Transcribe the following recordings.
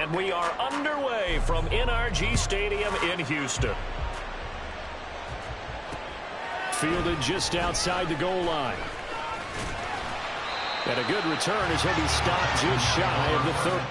And we are underway from NRG Stadium in Houston. Fielded just outside the goal line. And a good return as he'll be stopped just shy of the 30.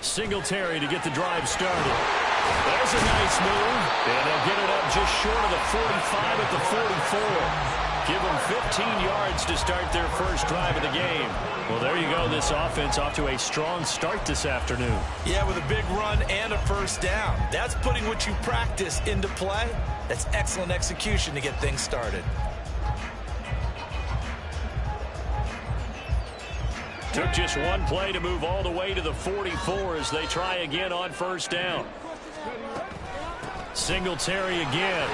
Singletary to get the drive started. There's a nice move, and they'll get it up just short of the 45 at the 44. Give them 15 yards to start their first drive of the game. Well, there you go. This offense off to a strong start this afternoon. Yeah, with a big run and a first down. That's putting what you practice into play. That's excellent execution to get things started. Took just one play to move all the way to the 44 as they try again on first down. Singletary again.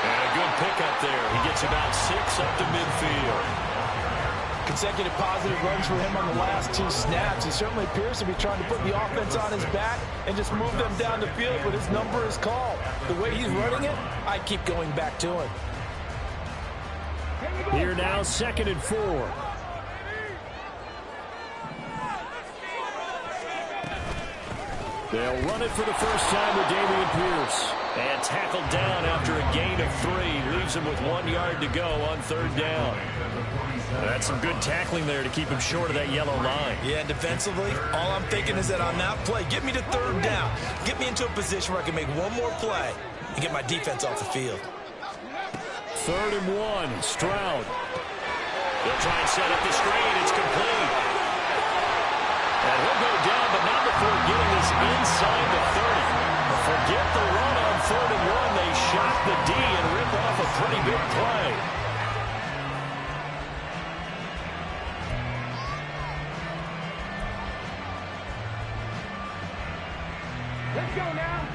And a good pickup there. He gets about 6 up to midfield. Consecutive positive runs for him on the last 2 snaps. He certainly appears to be trying to put the offense on his back and just move them down the field, but his number is called. The way he's running it, I keep going back to him. Here now, 2nd and 4. They'll run it for the first time with Dameon Pierce. And tackled down after a gain of 3. Leaves him with 1 yard to go on 3rd down. That's some good tackling there to keep him short of that yellow line. Yeah, and defensively, all I'm thinking is that on that play, get me to 3rd down. Get me into a position where I can make one more play and get my defense off the field. 3rd and 1. Stroud. They'll try and set up the screen. It's complete. And he'll go down, but not before getting this inside the 30. Forget the run on 3rd and 1. They shock the D and rip off a pretty big play. Let's go now.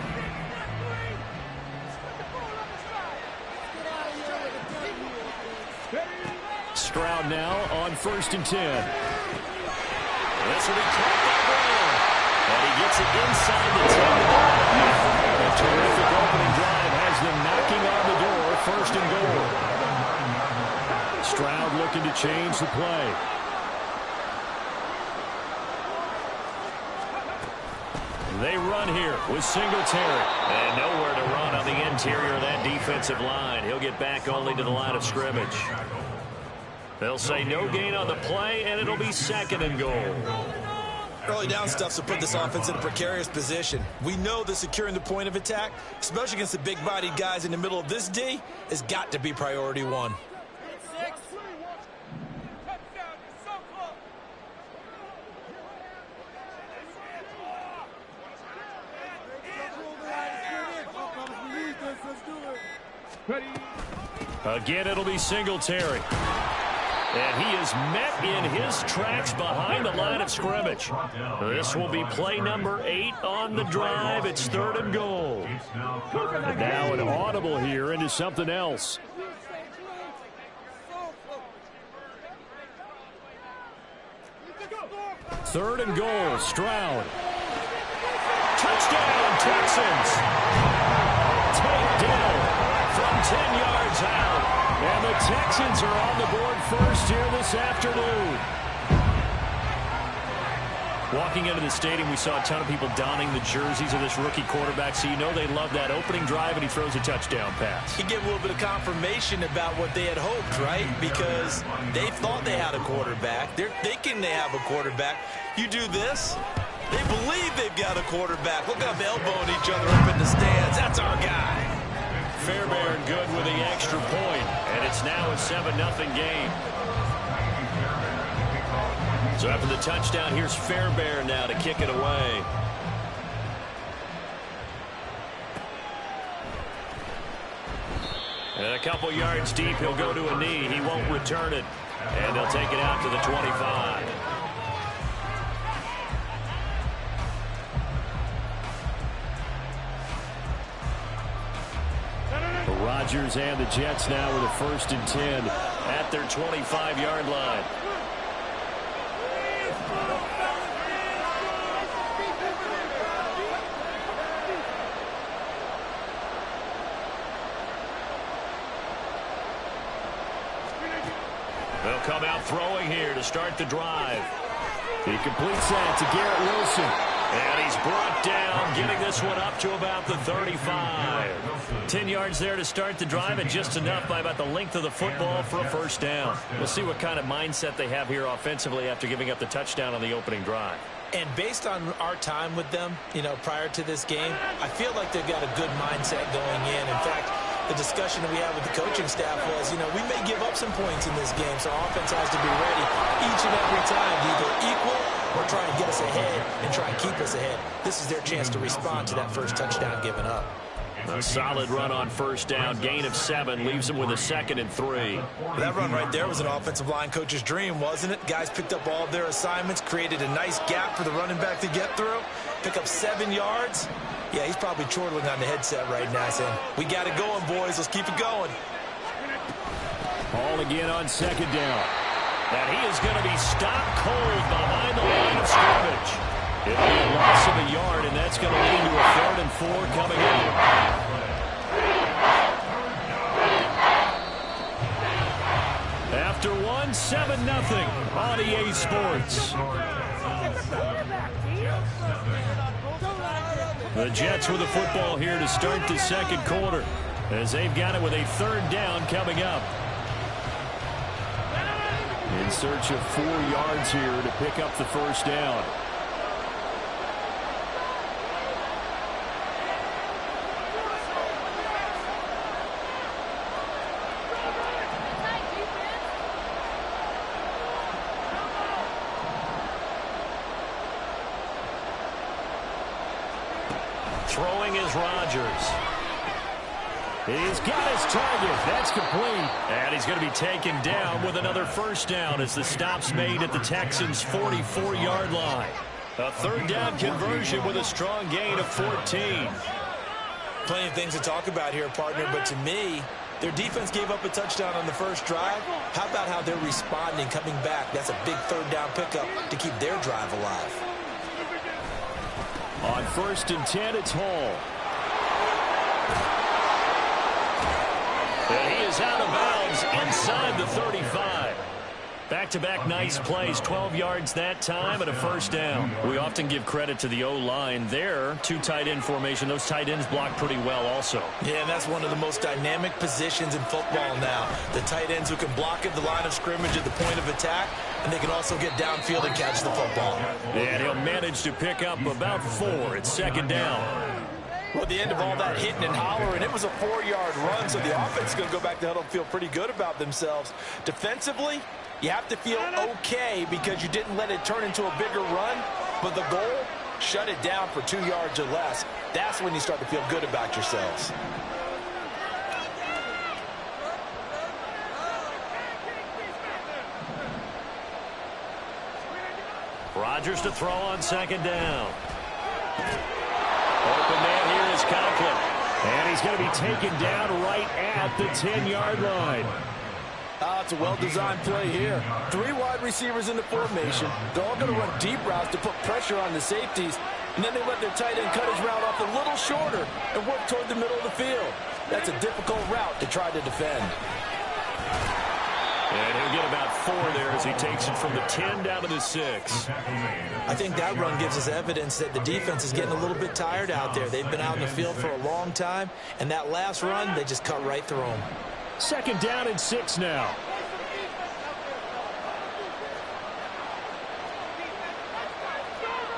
Stroud now on 1st and 10. This will be caught by Brown. And he gets it inside the 10. A terrific opening drive has them knocking on the door. 1st and goal. Stroud looking to change the play. They run here with Singletary. And nowhere to run on the interior of that defensive line. He'll get back only to the line of scrimmage. They'll say no gain on the play, and it'll be 2nd and goal. Early down stuff to put this offense in a precarious position. We know that securing the point of attack, especially against the big-bodied guys in the middle of this D, has got to be priority 1. Again, it'll be Singletary. And he is met in his tracks behind the line of scrimmage. This will be play number 8 on the drive. It's 3rd and goal. And now an audible here into something else. Third and goal, Stroud. Touchdown, Texans. Takedown from 10 yards out. And the Texans are on the board first here this afternoon. Walking into the stadium, we saw a ton of people donning the jerseys of this rookie quarterback, so you know they love that opening drive, and he throws a touchdown pass. He gave a little bit of confirmation about what they had hoped, right? Because they thought they had a quarterback. They're thinking they have a quarterback. You do this, they believe they've got a quarterback. Look up, elbowing each other up in the stands. That's our guy. Fairbairn good with the extra point, and it's now a 7-0 game. So after the touchdown, here's Fairbairn now to kick it away. And a couple yards deep, he'll go to a knee. He won't return it, and they'll take it out to the 25. Rodgers and the Jets now with a 1st and 10 at their 25-yard line. They'll come out throwing here to start the drive. He completes that to Garrett Wilson. And he's brought down, getting this one up to about the 35. 10 yards there to start the drive, and just enough by about the length of the football for a 1st down. We'll see what kind of mindset they have here offensively after giving up the touchdown on the opening drive. And based on our time with them, prior to this game, I feel like they've got a good mindset going in. In fact, the discussion that we had with the coaching staff was, we may give up some points in this game, so our offense has to be ready each and every time to either equal or try and get us ahead and try and keep us ahead. This is their chance to respond to that first touchdown given up. A solid run on 1st down, gain of 7, leaves them with a 2nd and 3. That run right there was an offensive line coach's dream, wasn't it? Guys picked up all of their assignments, created a nice gap for the running back to get through, pick up 7 yards. Yeah, he's probably chortling on the headset right now saying, we got it going, boys. Let's keep it going. Ball again on 2nd down. And he is going to be stopped cold behind the line of scrimmage. It'll be a loss of a yard, and that's going to lead to a 3rd and 4 coming up. After one, 7-0 on EA Sports. The Jets with the football here to start the 2nd quarter, as they've got it with a 3rd down coming up. In search of 4 yards here to pick up the 1st down. Throwing is Rodgers. He's got his target. That's complete. And he's going to be taken down with another first down as the stop's made at the Texans' 44-yard line. A third down conversion with a strong gain of 14. Plenty of things to talk about here, partner, but to me, their defense gave up a touchdown on the first drive. How about how they're responding, coming back? That's a big third down pickup to keep their drive alive. On 1st and 10, it's Hall. And he is out of bounds inside the 35. Back-to-back nice plays, 12 yards that time and a first down. We often give credit to the O-line there. 2 tight end formation. Those tight ends block pretty well also. Yeah, and that's one of the most dynamic positions in football now. The tight ends who can block at the line of scrimmage at the point of attack, and they can also get downfield and catch the football. And he'll manage to pick up about 4. It's second down. Well, at the end of all that hitting and hollering, it was a 4-yard run, so the offense is going to go back to the huddle and feel pretty good about themselves. Defensively, you have to feel okay because you didn't let it turn into a bigger run, but the goal, shut it down for 2 yards or less. That's when you start to feel good about yourselves. Rodgers to throw on second down. Open man here is Conklin. And he's going to be taken down right at the 10-yard line. It's a well-designed play here. 3 wide receivers in the formation. They're all going to run deep routes to put pressure on the safeties. And then they let their tight end cut his route off a little shorter and work toward the middle of the field. That's a difficult route to try to defend. And he'll get about 4 there as he takes it from the 10 down to the 6. I think that run gives us evidence that the defense is getting a little bit tired out there. They've been out in the field for a long time, and that last run, they just cut right through them. Second down and 6 now.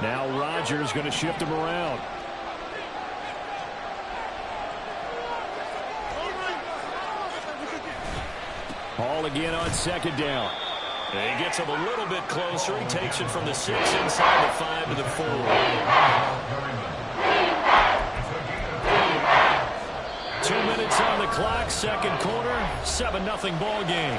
Now Rodgers going to shift him around. Hall again on second down. And he gets him a little bit closer. He takes it from the 6 inside the 5 to the 4. 2 minutes on the clock, second quarter, 7-0 ball game.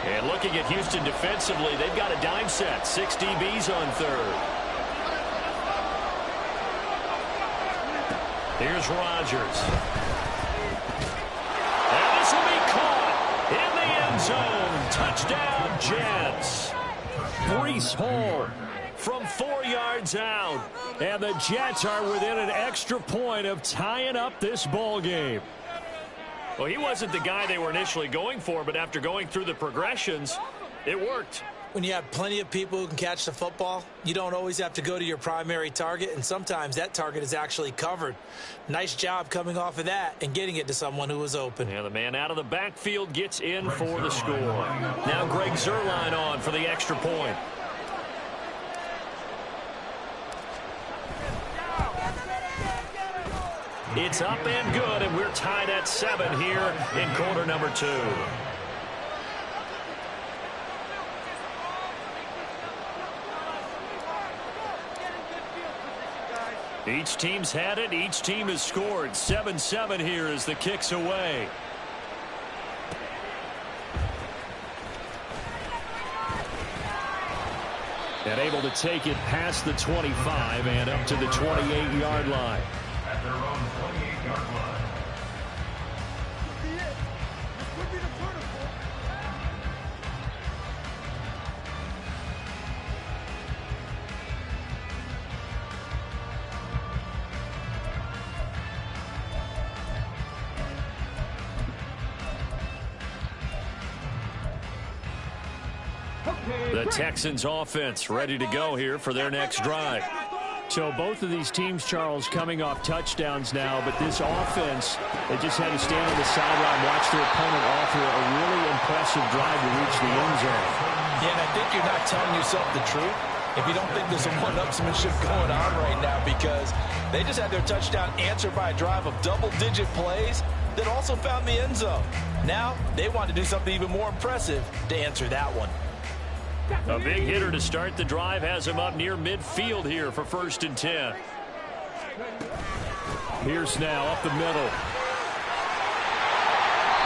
And looking at Houston defensively, they've got a dime set. 6 DBs on third. Here's Rodgers. And this will be caught in the end zone. Touchdown, Jets. Breece Hall from 4 yards out. And the Jets are within an extra point of tying up this ball game. Well, he wasn't the guy they were initially going for, but after going through the progressions, it worked. When you have plenty of people who can catch the football, you don't always have to go to your primary target, and sometimes that target is actually covered. Nice job coming off of that and getting it to someone who was open. Yeah, the man out of the backfield gets in for the score. Now Greg Zuerlein on for the extra point. It's up and good, and we're tied at 7 here in quarter number 2. Each team's had it. Each team has scored. 7-7 here as the kick's away. And able to take it past the 25 and up to the 28-yard line. At their own 28-yard line. The Texans offense ready to go here for their next drive. So both of these teams, Charles, coming off touchdowns now, but this offense, they just had to stand on the sideline, watch their opponent offer a really impressive drive to reach the end zone. Yeah, and I think you're not telling yourself the truth if you don't think there's some one-upsmanship going on right now, because they just had their touchdown answered by a drive of double-digit plays that also found the end zone. Now they want to do something even more impressive to answer that one. A big hitter to start the drive has him up near midfield here for 1st and 10. Pierce now up the middle.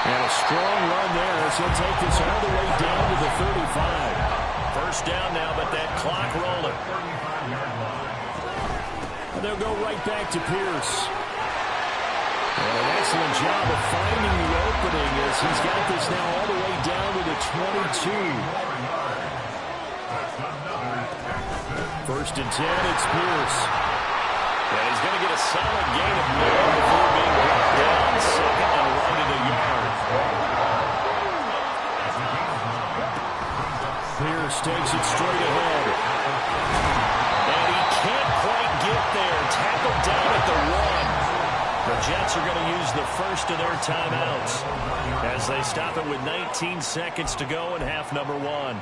And a strong run there as he'll take this all the way down to the 35. First down now, but that clock rolling. And they'll go right back to Pierce. And an excellent job of finding the opening as he's got this now all the way down to the 22. 1st and 10, it's Pierce. And he's going to get a solid gain of 9 before being brought down. 2nd and right at a yard. Pierce takes it straight ahead. And he can't quite get there. Tackled down at the 1. The Jets are going to use the first of their timeouts as they stop it with 19 seconds to go in half number 1.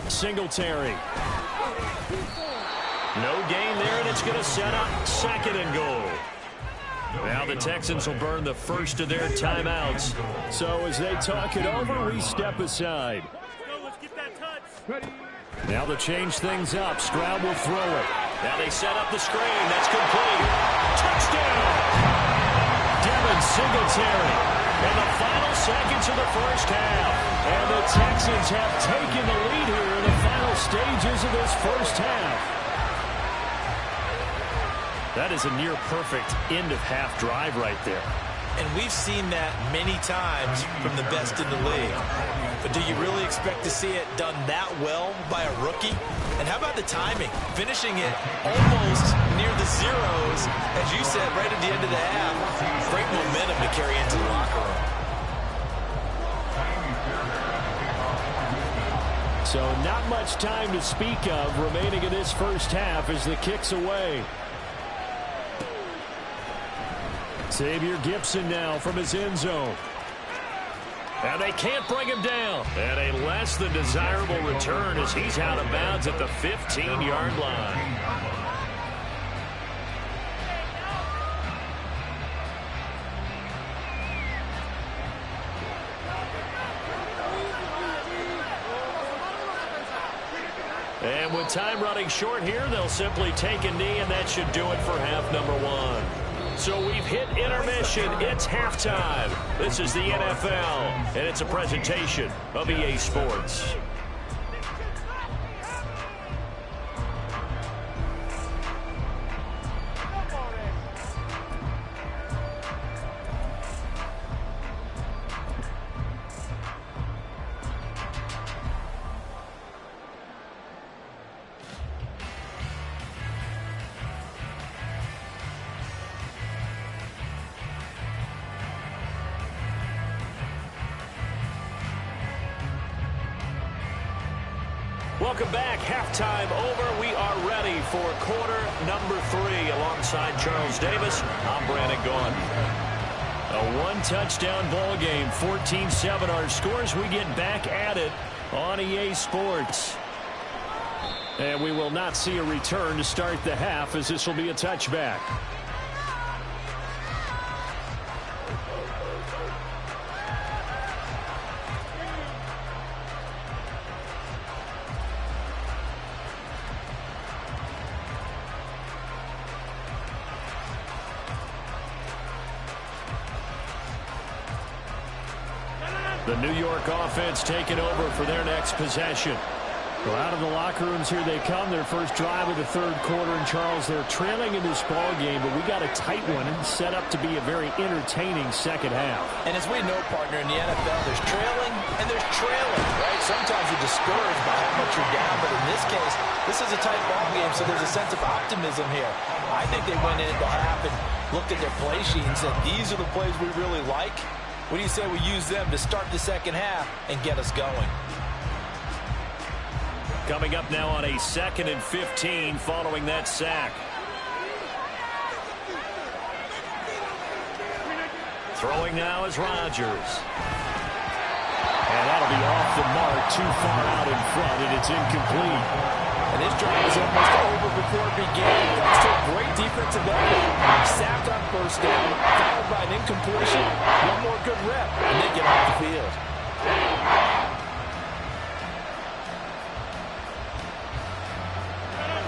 Singletary. No gain there, and it's going to set up 2nd and goal. Now the Texans will burn the first of their timeouts. So as they talk it over, we step aside. Now to change things up, Stroud will throw it. Now they set up the screen. That's complete. Touchdown! Devin Singletary. In the final seconds of the first half. And the Texans have taken the lead here in the final stages of this first half. That is a near-perfect end-of-half drive right there. And we've seen that many times from the best in the league. But do you really expect to see it done that well by a rookie? And how about the timing? Finishing it almost near the zeros, as you said, right at the end of the half. Great momentum to carry into the locker room. So not much time to speak of remaining in this first half as the kick's away. Xavier Gibson now from his end zone. And they can't bring him down. And a less than desirable return as he's out of bounds at the 15-yard line. And with time running short here, they'll simply take a knee, and that should do it for half number 1. So we've hit intermission. It's halftime. This is the NFL, and it's a presentation of EA Sports. Welcome back. Halftime over. We are ready for quarter number 3. Alongside Charles Davis, I'm Brandon Gaughan. A one-touchdown ball game, 14-7 our scores. We get back at it on EA Sports. And we will not see a return to start the half, as this will be a touchback. The New York offense taking over for their next possession. Well, out of the locker rooms here they come. Their first drive of the third quarter. And Charles, they're trailing in this ball game, but we got a tight one and set up to be a very entertaining second half. And as we know, partner, in the NFL, there's trailing and there's trailing, right? Sometimes you're discouraged by how much you're down, but in this case, this is a tight ball game, so there's a sense of optimism here. I think they went into half and looked at their play sheet and said, these are the plays we really like. What do you say we use them to start the second half and get us going? Coming up now on a 2nd and 15 following that sack. Throwing now is Rodgers. And that'll be off the mark, too far out in front, and it's incomplete. And his drive was almost over before it began. Thanks to a great defensive effort. Sacked on first down, followed by an incompletion. One more good rep, and they get off the field.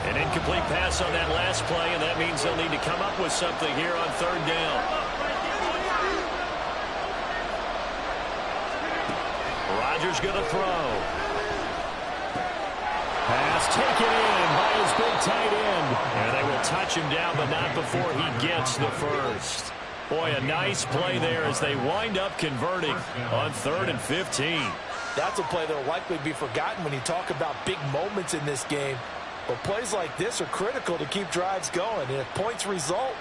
An incomplete pass on that last play, and that means they'll need to come up with something here on 3rd down. Rodgers going to throw. Pass taken in by his big tight end. And they will touch him down, but not before he gets the first. Boy, a nice play there as they wind up converting on 3rd and 15. That's a play that will likely be forgotten when you talk about big moments in this game. But plays like this are critical to keep drives going. And if points result,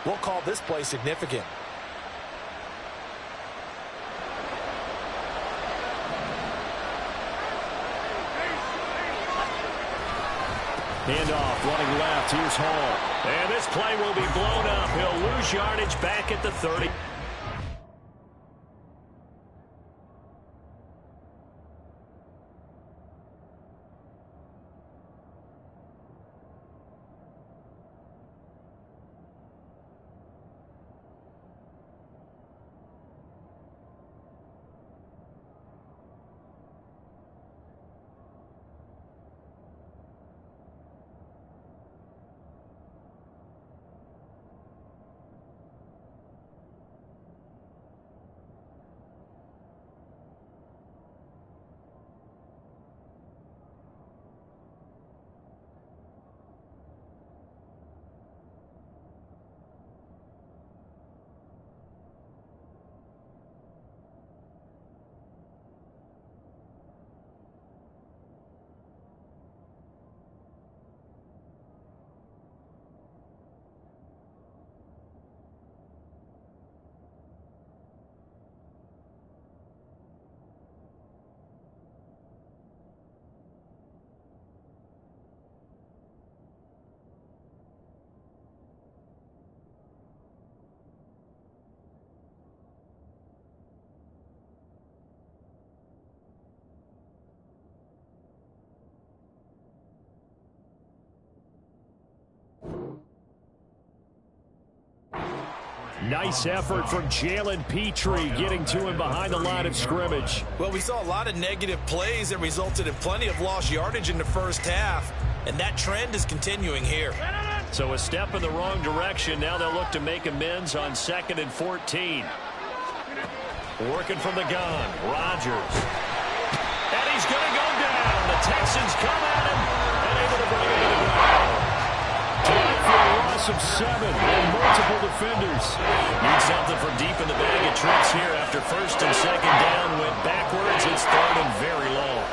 we'll call this play significant. Handoff, running left. Here's Hall. And this play will be blown up. He'll lose yardage back at the 30. Nice effort from Jalen Petrie getting to him behind the line of scrimmage. Well, we saw a lot of negative plays that resulted in plenty of lost yardage in the first half, and that trend is continuing here. So a step in the wrong direction. Now they'll look to make amends on 2nd and 14. Working from the gun, Rodgers. And he's going to go down. The Texans come at him and able to bring him to the ground. Tied for a loss of 7 and multiple defenders. Need something from deep in the bag of tricks here after 1st and 2nd down. Went backwards. It's 3rd and very long.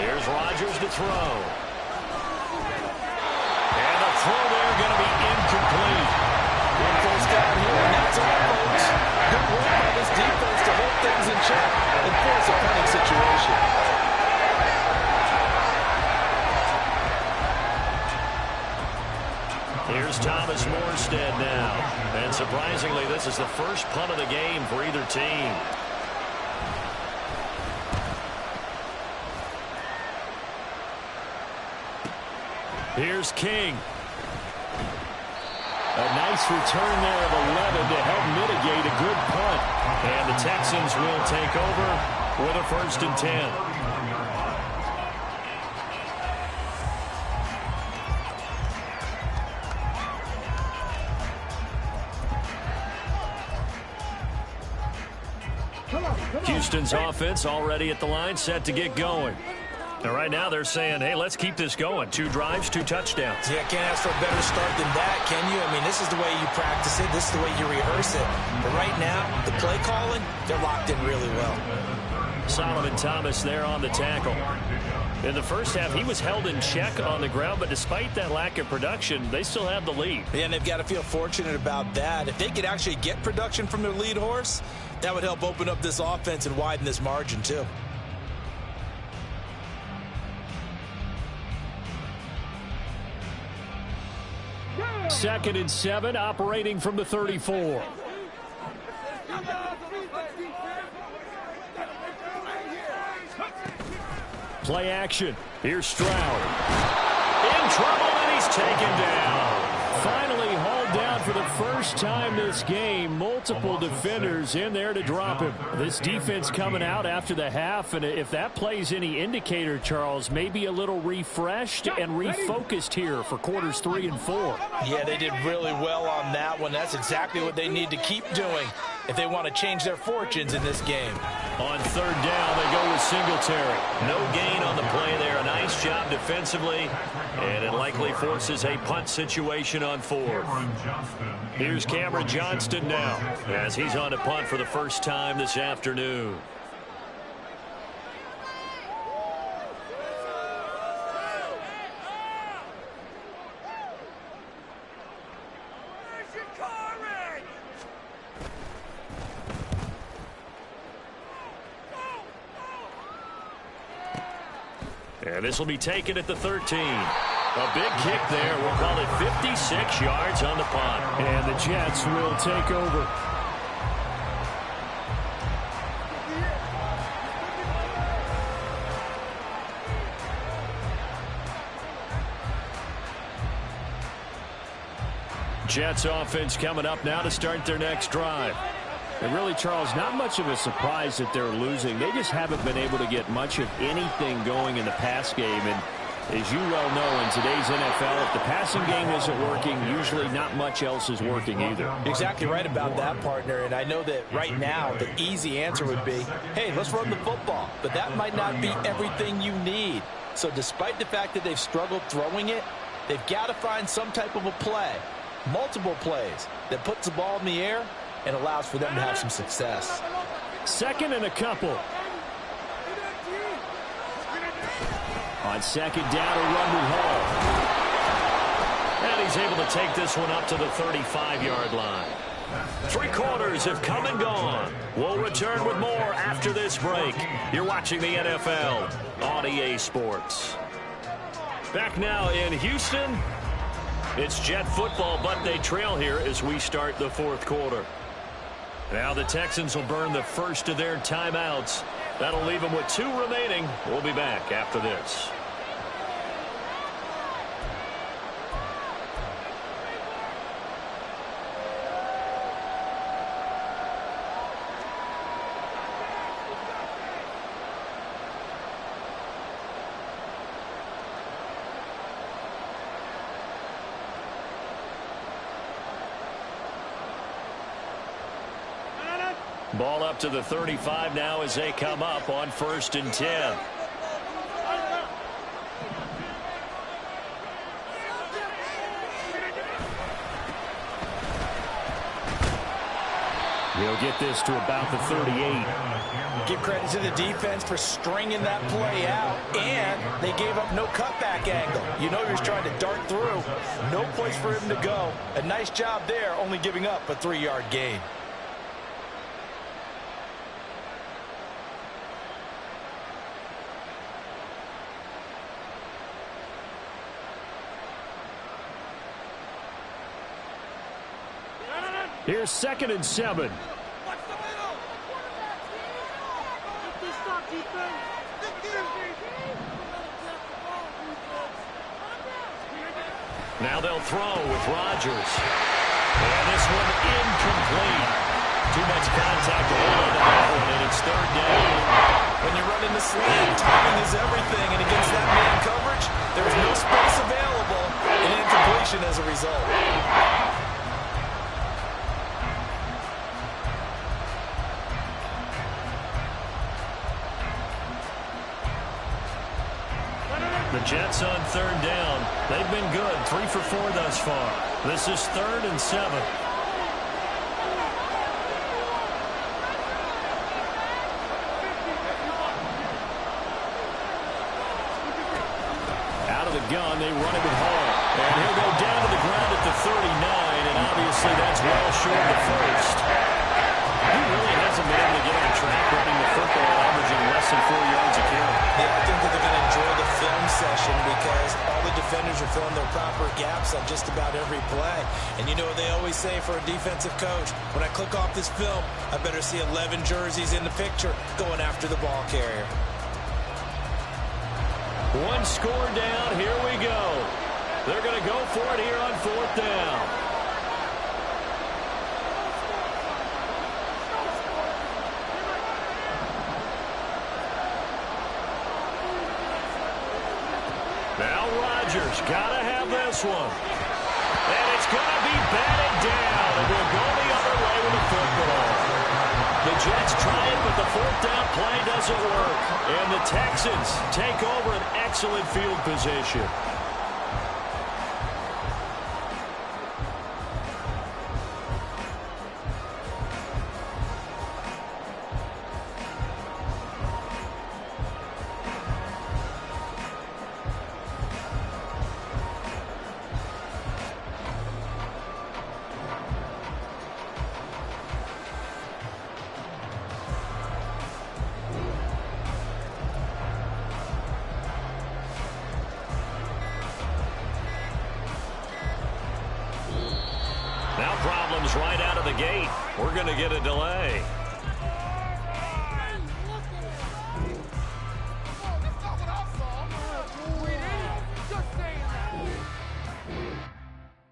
Here's Rodgers to throw. And the throw there going to be incomplete. One first down here, and that's all, folks. Good work by this defense to hold things in check and force a punting situation. Here's Thomas Morstead now. And surprisingly, this is the first punt of the game for either team. Here's King. A nice return there of 11 to help mitigate a good punt. And the Texans will take over with a 1st and 10. Houston's offense already at the line, set to get going. And right now they're saying, hey, let's keep this going. 2 drives, 2 touchdowns. Yeah, can't ask for a better start than that, can you? I mean, this is the way you practice it. This is the way you rehearse it. But right now, the play calling, they're locked in really well. Solomon Thomas there on the tackle. In the first half, he was held in check on the ground, but despite that lack of production, they still have the lead. Yeah, and they've got to feel fortunate about that. If they could actually get production from their lead horse, that would help open up this offense and widen this margin too. Second and 7, operating from the 34. Play action. Here's Stroud. In trouble, and he's taken down. Finally hauled down for the first time this game. Multiple defenders in there to drop him. This defense coming out after the half, and if that plays any indicator, Charles, maybe a little refreshed and refocused here for quarters 3 and 4. Yeah, they did really well on that one. That's exactly what they need to keep doing if they want to change their fortunes in this game. On third down, they go with Singletary. No gain on the play there. A nice job defensively, and it likely forces a punt situation on fourth. Here's Cameron Johnston now, as he's on a punt for the first time this afternoon. And this will be taken at the 13. A big kick there. We'll call it 56 yards on the punt. And the Jets will take over. Jets offense coming up now to start their next drive. And really, Charles, not much of a surprise that they're losing. They just haven't been able to get much of anything going in the pass game. And as you well know, in today's NFL, if the passing game isn't working, usually not much else is working either. Exactly right about that, partner. And I know that right now the easy answer would be, hey, let's run the football. But that might not be everything you need. So despite the fact that they've struggled throwing it, they've got to find some type of a play, multiple plays, that puts the ball in the air and allows for them to have some success. Second and a couple. On second down, a run with Hall. And he's able to take this one up to the 35-yard line. 3 quarters have come and gone. We'll return with more after this break. You're watching the NFL on EA Sports. Back now in Houston. It's Jet football, but they trail here as we start the 4th quarter. Now the Texans will burn the first of their timeouts. That'll leave them with 2 remaining. We'll be back after this. Ball up to the 35 now as they come up on 1st and 10. He'll get this to about the 38. Give credit to the defense for stringing that play out, and they gave up no cutback angle. You know, he was trying to dart through. No place for him to go. A nice job there, only giving up a 3-yard gain. Here's 2nd and 7. Now they'll throw with Rodgers. And this one incomplete. Too much contact to hold on to that one, and it's 3rd down. When you're running the slant, timing is everything, and against that man coverage, there's no space available, and incompletion as a result. The Jets on 3rd down. They've been good, 3 for 4 thus far. This is 3rd and 7. they run it with Hall. And he'll go down to the ground at the 39, and obviously that's well short of the first. He really hasn't been able to get on track running the football, averaging less than 4 yards a carry. Yeah, I think that they're going to enjoy the film session because all the defenders are filling their proper gaps on just about every play. And you know what they always say for a defensive coach, when I click off this film, I better see 11 jerseys in the picture going after the ball carrier. One score down, here we go. They're going to go for it here on 4th down. Now Rodgers got to have this one. And it's going to be batted down. And we'll go the other way with the football. The Jets try it, but the 4th down play doesn't work. And the Texans take over an excellent field position. Now problems right out of the gate. We're going to get a delay.